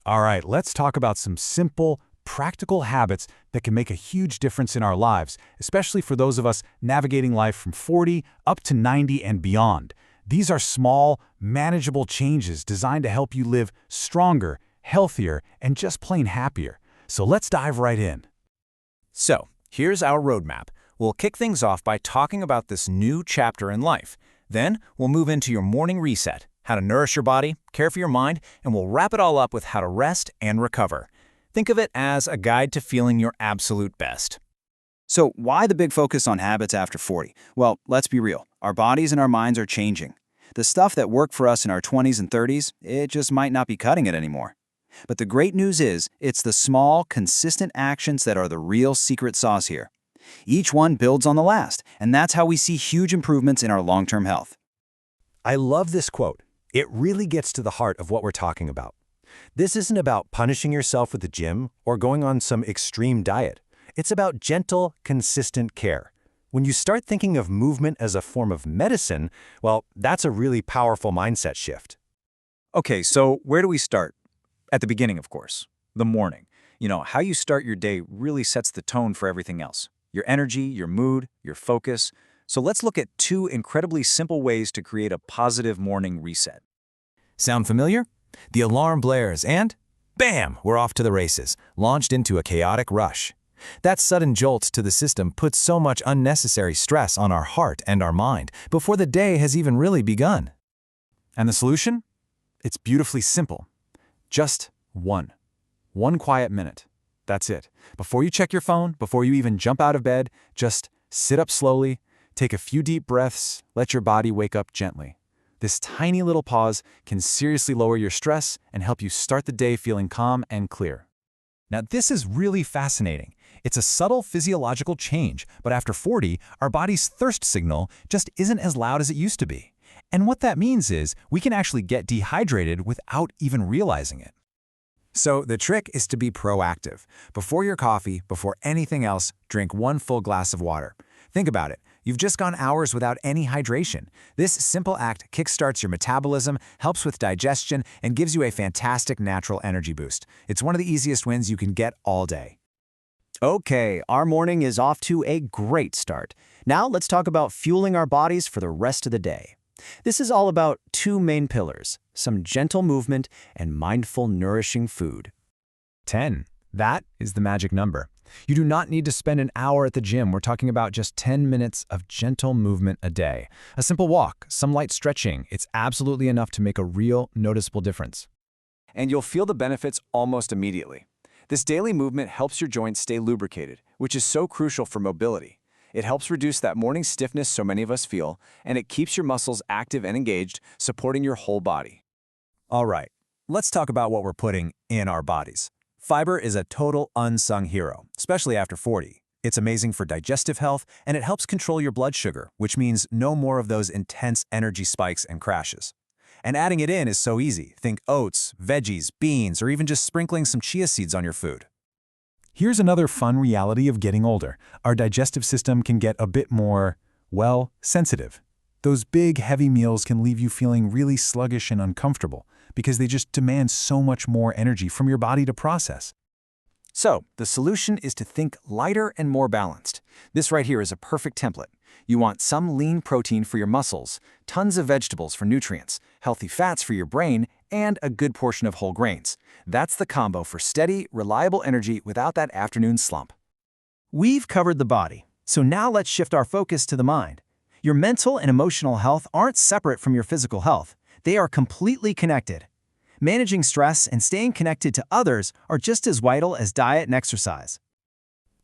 All right, let's talk about some simple, practical habits that can make a huge difference in our lives, especially for those of us navigating life from 40 up to 90 and beyond. These are small, manageable changes designed to help you live stronger, healthier, and just plain happier. So let's dive right in. So, here's our roadmap. We'll kick things off by talking about this new chapter in life. Then, we'll move into your morning reset, how to nourish your body, care for your mind, and we'll wrap it all up with how to rest and recover. Think of it as a guide to feeling your absolute best. So why the big focus on habits after 40? Well, let's be real. Our bodies and our minds are changing. The stuff that worked for us in our 20s and 30s, it just might not be cutting it anymore. But the great news is, it's the small, consistent actions that are the real secret sauce here. Each one builds on the last, and that's how we see huge improvements in our long-term health. I love this quote. It really gets to the heart of what we're talking about. This isn't about punishing yourself at the gym or going on some extreme diet. It's about gentle, consistent care. When you start thinking of movement as a form of medicine, well, that's a really powerful mindset shift. Okay, so where do we start? At the beginning, of course. The morning. How you start your day really sets the tone for everything else. Your energy, your mood, your focus. So let's look at two incredibly simple ways to create a positive morning reset. Sound familiar? The alarm blares and, bam, we're off to the races, launched into a chaotic rush. That sudden jolt to the system puts so much unnecessary stress on our heart and our mind before the day has even really begun. And the solution? It's beautifully simple. Just one quiet minute. That's it. Before you check your phone, before you even jump out of bed, just sit up slowly, take a few deep breaths, let your body wake up gently. This tiny little pause can seriously lower your stress and help you start the day feeling calm and clear. Now, this is really fascinating. It's a subtle physiological change, but after 40, our body's thirst signal just isn't as loud as it used to be. And what that means is we can actually get dehydrated without even realizing it. So the trick is to be proactive. Before your coffee, before anything else, drink one full glass of water. Think about it. You've just gone hours without any hydration. This simple act kickstarts your metabolism, helps with digestion, and gives you a fantastic natural energy boost. It's one of the easiest wins you can get all day. Okay, our morning is off to a great start. Now let's talk about fueling our bodies for the rest of the day. This is all about two main pillars, some gentle movement and mindful, nourishing food. 10. That is the magic number. You do not need to spend an hour at the gym. We're talking about just 10 minutes of gentle movement a day. A simple walk, some light stretching, it's absolutely enough to make a real, noticeable difference. And you'll feel the benefits almost immediately. This daily movement helps your joints stay lubricated, which is so crucial for mobility. It helps reduce that morning stiffness so many of us feel, and it keeps your muscles active and engaged, supporting your whole body. All right, let's talk about what we're putting in our bodies. Fiber is a total unsung hero, especially after 40. It's amazing for digestive health, and it helps control your blood sugar, which means no more of those intense energy spikes and crashes. And adding it in is so easy. Think oats, veggies, beans, or even just sprinkling some chia seeds on your food. Here's another fun reality of getting older. Our digestive system can get a bit more, well, sensitive. Those big, heavy meals can leave you feeling really sluggish and uncomfortable because they just demand so much more energy from your body to process. So, the solution is to think lighter and more balanced. This right here is a perfect template. You want some lean protein for your muscles, tons of vegetables for nutrients, healthy fats for your brain, and a good portion of whole grains. That's the combo for steady, reliable energy without that afternoon slump. We've covered the body, so now let's shift our focus to the mind. Your mental and emotional health aren't separate from your physical health. They are completely connected. Managing stress and staying connected to others are just as vital as diet and exercise.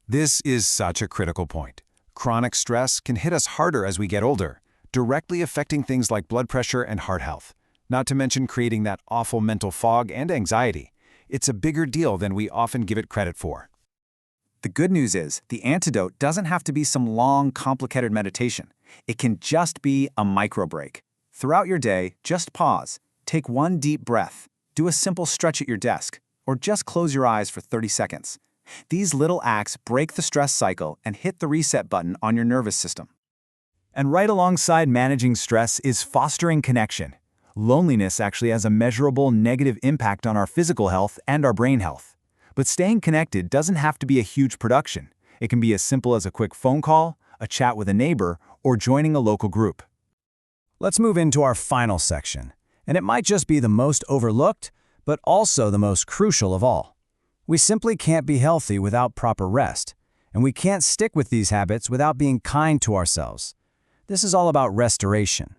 This is such a critical point. Chronic stress can hit us harder as we get older, directly affecting things like blood pressure and heart health, not to mention creating that awful mental fog and anxiety. It's a bigger deal than we often give it credit for. The good news is, the antidote doesn't have to be some long, complicated meditation. It can just be a micro break. Throughout your day, just pause. Take one deep breath, do a simple stretch at your desk, or just close your eyes for 30 seconds. These little acts break the stress cycle and hit the reset button on your nervous system. And right alongside managing stress is fostering connection. Loneliness actually has a measurable negative impact on our physical health and our brain health. But staying connected doesn't have to be a huge production. It can be as simple as a quick phone call, a chat with a neighbor, or joining a local group. Let's move into our final section, and it might just be the most overlooked, but also the most crucial of all. We simply can't be healthy without proper rest, and we can't stick with these habits without being kind to ourselves. This is all about restoration.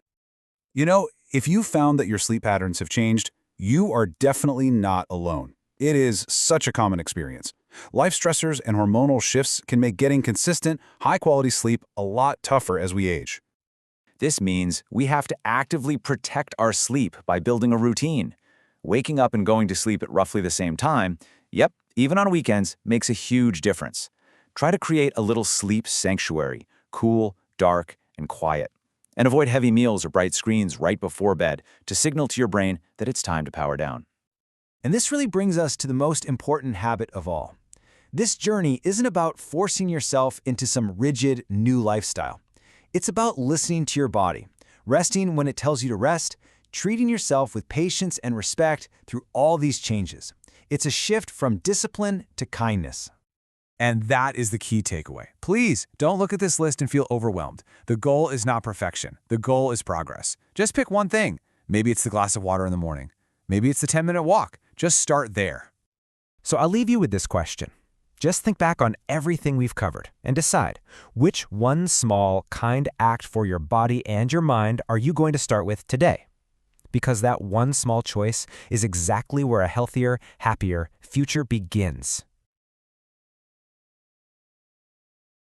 You know, if you found that your sleep patterns have changed, you are definitely not alone. It is such a common experience. Life stressors and hormonal shifts can make getting consistent, high-quality sleep a lot tougher as we age. This means we have to actively protect our sleep by building a routine. Waking up and going to sleep at roughly the same time, yep, even on weekends, makes a huge difference. Try to create a little sleep sanctuary, cool, dark, and quiet. And avoid heavy meals or bright screens right before bed to signal to your brain that it's time to power down. And this really brings us to the most important habit of all. This journey isn't about forcing yourself into some rigid new lifestyle. It's about listening to your body, resting when it tells you to rest, treating yourself with patience and respect through all these changes. It's a shift from discipline to kindness. And that is the key takeaway. Please don't look at this list and feel overwhelmed. The goal is not perfection. The goal is progress. Just pick one thing. Maybe it's the glass of water in the morning. Maybe it's the 10-minute walk. Just start there. So I'll leave you with this question. Just think back on everything we've covered and decide which one small, kind act for your body and your mind are you going to start with today? Because that one small choice is exactly where a healthier, happier future begins.